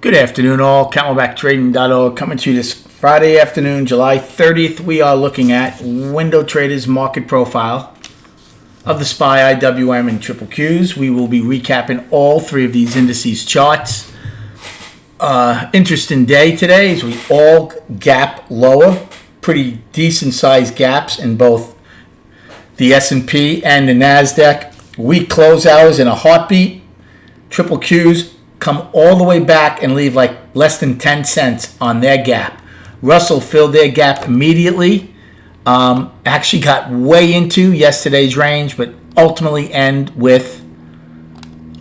Good afternoon, all. CamelbackTrading.org coming to you this Friday afternoon, July 30th. We are looking at Window Trader's market profile of the SPY, IWM, and Triple Qs. We will be recapping all three of these indices charts. Interesting day today as we all gap lower. Pretty decent sized gaps in both the S&P and the NASDAQ. Week close hours in a heartbeat. Triple Qs come all the way back and leave like less than 10 cents on their gap. Russell filled their gap immediately. Actually got way into yesterday's range, but ultimately end with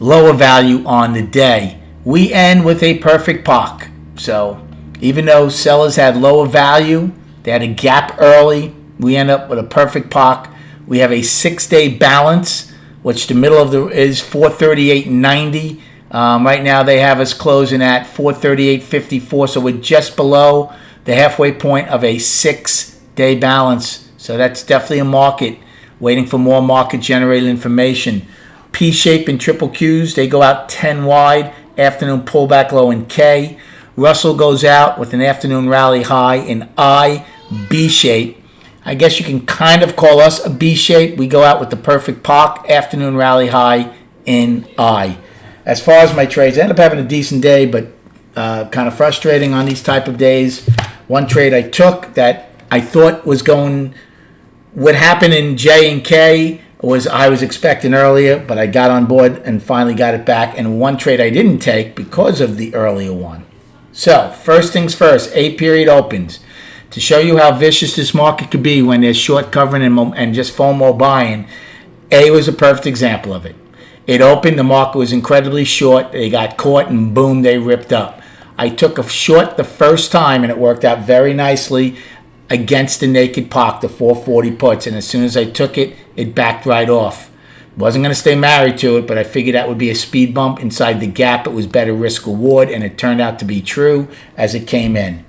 lower value on the day. We end with a perfect POC. So even though sellers had lower value, they had a gap early, we end up with a perfect POC. We have a 6-day balance, which the middle of the is 438.90. Right now they have us closing at 438.54, so we're just below the halfway point of a 6-day balance. So that's definitely a market waiting for more market-generated information. P-shape and Triple Qs, they go out 10 wide, afternoon pullback low in K. Russell goes out with an afternoon rally high in I. B-shape. I guess you can kind of call us a B-shape. We go out with the perfect POC, afternoon rally high in I. As far as my trades, I ended up having a decent day, but kind of frustrating on these type of days. One trade I took that I thought would happen in J and K I was expecting earlier, but I got on board and finally got it back. And one trade I didn't take because of the earlier one. So first things first, A period opens. To show you how vicious this market could be when there's short covering and just FOMO buying, A was a perfect example of it. It opened, the market was incredibly short, they got caught, and boom, they ripped up. I took a short the first time, and it worked out very nicely against the naked POC, the 440 puts, and as soon as I took it, it backed right off. Wasn't going to stay married to it, but I figured that would be a speed bump inside the gap. It was better risk reward, and it turned out to be true as it came in.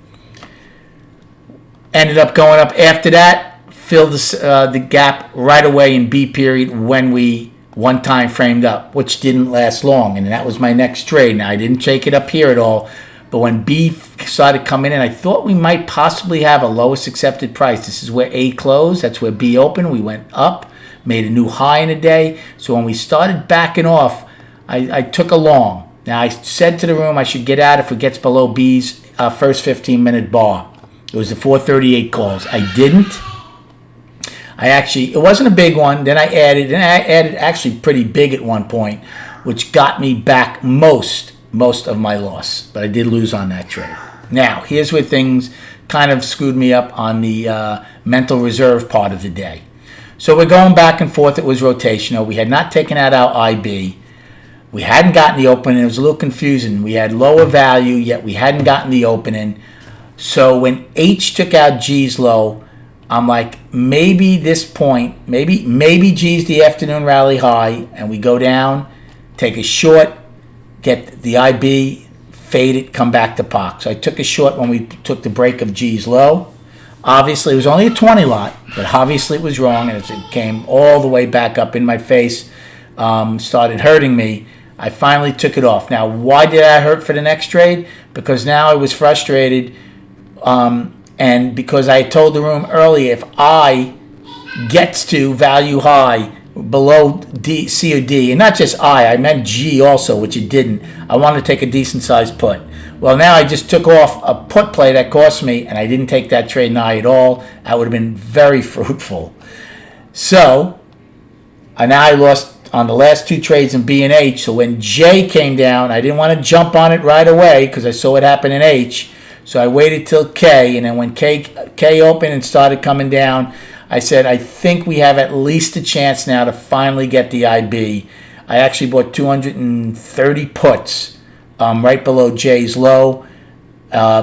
Ended up going up after that, filled the gap right away in B period when we one time framed up, which didn't last long, and that was my next trade. Now I didn't take it up here at all, but when B started coming in, I thought we might possibly have a lowest accepted price. This is where A closed, that's where B opened. We went up, made a new high in a day. So when we started backing off, I took a long. Now I said to the room I should get out if it gets below B's first 15-minute bar. It was the 438 calls. I didn't. It wasn't a big one. Then I added actually pretty big at one point, which got me back most of my loss. But I did lose on that trade. Now, here's where things kind of screwed me up on the mental reserve part of the day. So we're going back and forth. It was rotational. We had not taken out our IB. We hadn't gotten the opening. It was a little confusing. We had lower value, yet we hadn't gotten the opening. So when H took out G's low, I'm like, maybe this point, maybe G's the afternoon rally high, and we go down, take a short, get the IB, fade it, come back to POC. So I took a short when we took the break of G's low. Obviously, it was only a 20 lot, but obviously it was wrong, and it came all the way back up in my face, started hurting me. I finally took it off. Now, why did I hurt for the next trade? Because now I was frustrated. And because I told the room earlier, if I gets to value high below D, C or D, and not just I meant G also, which it didn't, I wanted to take a decent sized put. Well, now I just took off a put play that cost me, and I didn't take that trade in I at all. That would have been very fruitful. So, now I lost on the last two trades in B and H. So when J came down, I didn't want to jump on it right away because I saw it happen in H. So I waited till K, and then when K opened and started coming down, I said, I think we have at least a chance now to finally get the IB. I actually bought 230 puts right below J's low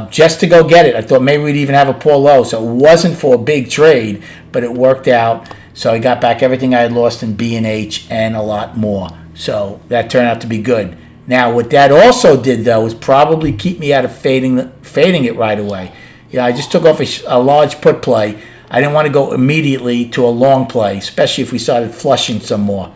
just to go get it. I thought maybe we'd even have a poor low. So it wasn't for a big trade, but it worked out. So I got back everything I had lost in B and H and a lot more. So that turned out to be good. Now, what that also did, though, was probably keep me out of fading it right away. I just took off a large put play. I didn't want to go immediately to a long play, especially if we started flushing some more.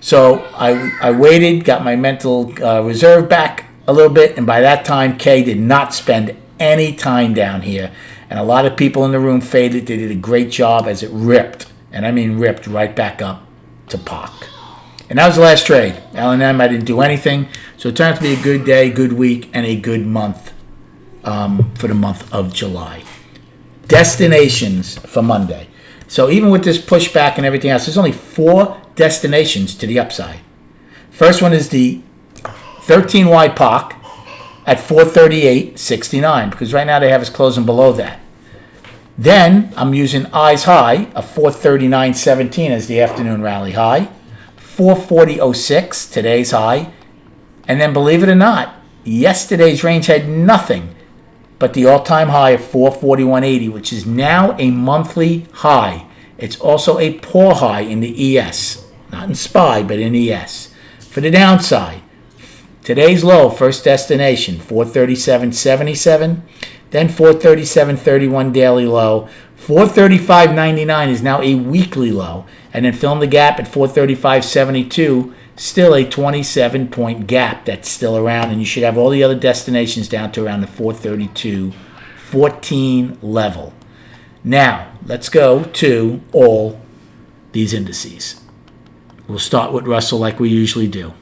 So I waited, got my mental reserve back a little bit, and by that time, Kay did not spend any time down here. And a lot of people in the room faded. They did a great job as it ripped, and I mean ripped right back up to POC. And that was the last trade. L&M, I didn't do anything. So it turned out to be a good day, good week, and a good month for the month of July. Destinations for Monday. So even with this pushback and everything else, there's only 4 destinations to the upside. First one is the 13Y POC at 438.69, because right now they have us closing below that. Then I'm using eyes high of 439.17 as the afternoon rally high. 440.06, today's high. And then believe it or not, yesterday's range had nothing but the all-time high of 441.80, which is now a monthly high. It's also a poor high in the ES, not in SPY, but in ES. For the downside, today's low, first destination, 437.77, then 437.31 daily low. 435.99 is now a weekly low, and then filling the gap at 435.72, still a 27-point gap that's still around, and you should have all the other destinations down to around the 432.14 level. Now, let's go to all these indices. We'll start with Russell like we usually do.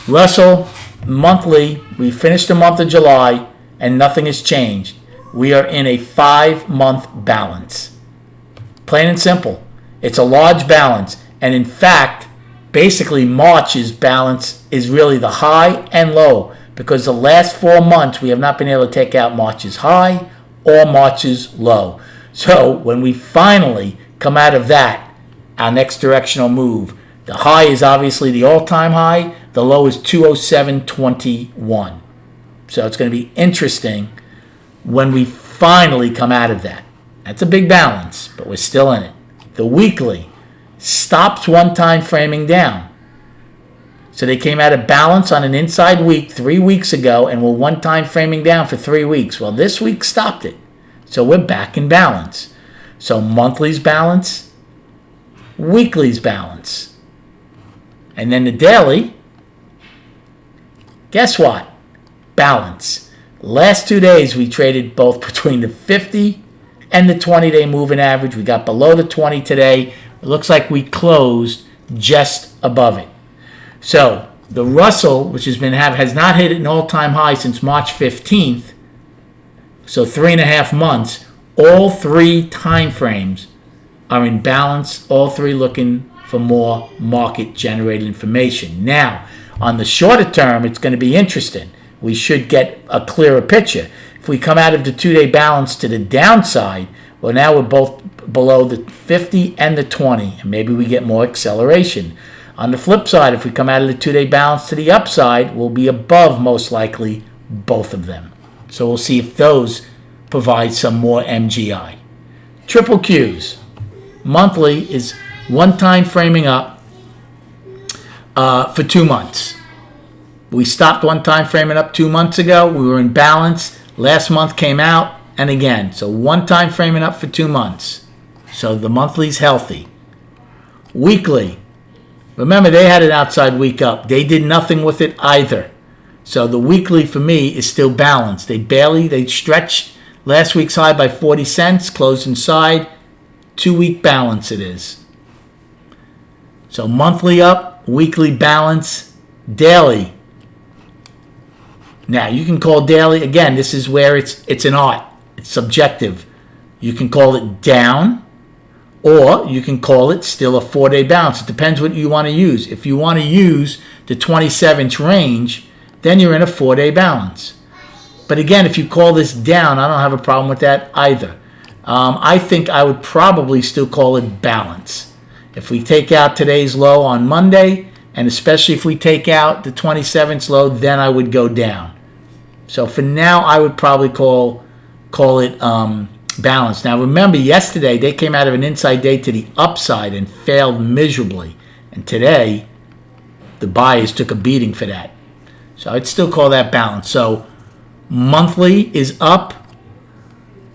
Russell, monthly, we finished the month of July, and nothing has changed. We are in a 5-month balance. Plain and simple. It's a large balance. And in fact, basically March's balance is really the high and low, because the last 4 months we have not been able to take out March's high or March's low. So when we finally come out of that, our next directional move, the high is obviously the all-time high. The low is 207.21. So it's going to be interesting when we finally come out of that. That's a big balance, but we're still in it. The weekly stops one-time framing down. So they came out of balance on an inside week 3 weeks ago and were one-time framing down for 3 weeks. Well, this week stopped it. So we're back in balance. So monthly's balance, weekly's balance. And then the daily, guess what? Balance. Last 2 days we traded both between the 50 and the 20-day moving average. We got below the 20 today. It looks like we closed just above it. So the Russell, which has not hit an all-time high since March 15th, so 3.5 months, all 3 time frames are in balance, all 3 looking for more market-generated information. Now, on the shorter term, it's going to be interesting. We should get a clearer picture. If we come out of the 2-day balance to the downside, well, now we're both below the 50 and the 20, and maybe we get more acceleration. On the flip side, if we come out of the 2-day balance to the upside, we'll be above, most likely, both of them. So we'll see if those provide some more MGI. Triple Qs. Monthly is one time framing up for 2 months. We stopped one time framing up 2 months ago. We were in balance. Last month came out, and again. So one time framing up for 2 months. So the monthly's healthy. Weekly. Remember, they had an outside week up. They did nothing with it either. So the weekly for me is still balanced. They stretched last week's high by 40 cents, closed inside. 2-week balance it is. So monthly up, weekly balance, daily. Now you can call daily, again, this is where it's an art. It's subjective. You can call it down, or you can call it still a 4-day balance. It depends what you want to use. If you want to use the 27-inch range, then you're in a 4-day balance. But again, if you call this down, I don't have a problem with that either. I think I would probably still call it balance. If we take out today's low on Monday, and especially if we take out the 27th low, then I would go down. So for now, I would probably call it balance. Now remember, yesterday they came out of an inside day to the upside and failed miserably. And today, the buyers took a beating for that. So I'd still call that balance. So monthly is up,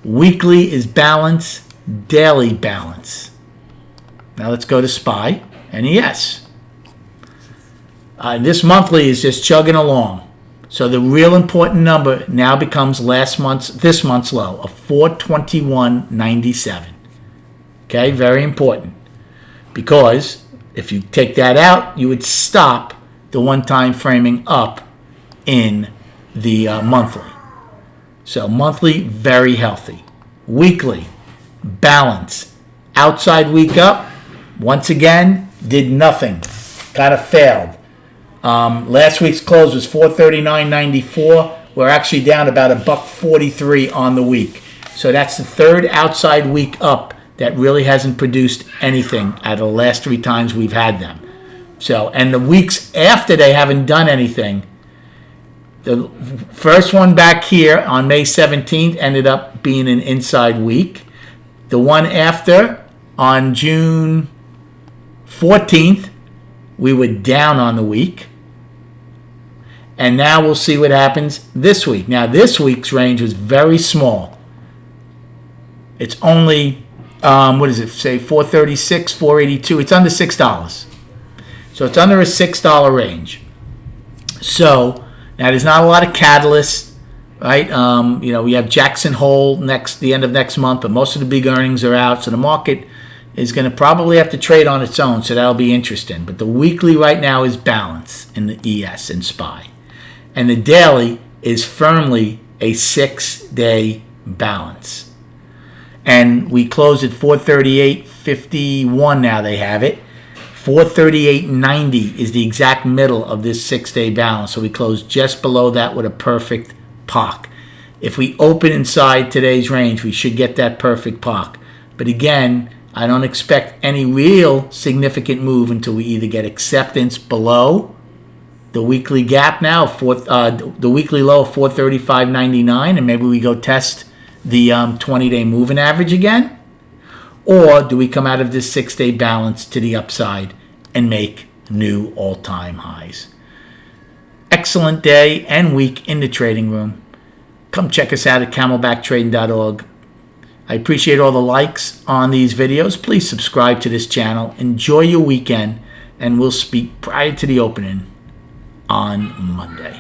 weekly is balance, daily balance. Now let's go to SPY and ES. This monthly is just chugging along. So the real important number now becomes this month's low of 421.97. Okay, very important. Because if you take that out, you would stop the one-time framing up in the monthly. So monthly, very healthy. Weekly, balance. Outside week up, once again, did nothing. Kind of failed. Last week's close was 439.94. We're actually down about $1.43 on the week. So that's the third outside week up that really hasn't produced anything out of the last 3 times we've had them. So, and the weeks after they haven't done anything, the first one back here on May 17th ended up being an inside week. The one after on June 14th, we were down on the week. And now we'll see what happens this week. Now, this week's range was very small. It's only, say 436, 482. It's under $6. So it's under a $6 range. So now there's not a lot of catalysts, right? We have Jackson Hole the end of next month, but most of the big earnings are out. So the market is going to probably have to trade on its own. So that'll be interesting. But the weekly right now is balance in the ES and SPY. And the daily is firmly a 6-day balance. And we closed at 438.51 now they have it. 438.90 is the exact middle of this 6-day balance. So we closed just below that with a perfect POC. If we open inside today's range, we should get that perfect POC. But again, I don't expect any real significant move until we either get acceptance below the weekly gap now, the weekly low of 435.99, and maybe we go test the 20-day moving average again? Or do we come out of this 6-day balance to the upside and make new all-time highs? Excellent day and week in the trading room. Come check us out at camelbacktrading.org. I appreciate all the likes on these videos. Please subscribe to this channel. Enjoy your weekend, and we'll speak prior to the opening on Monday.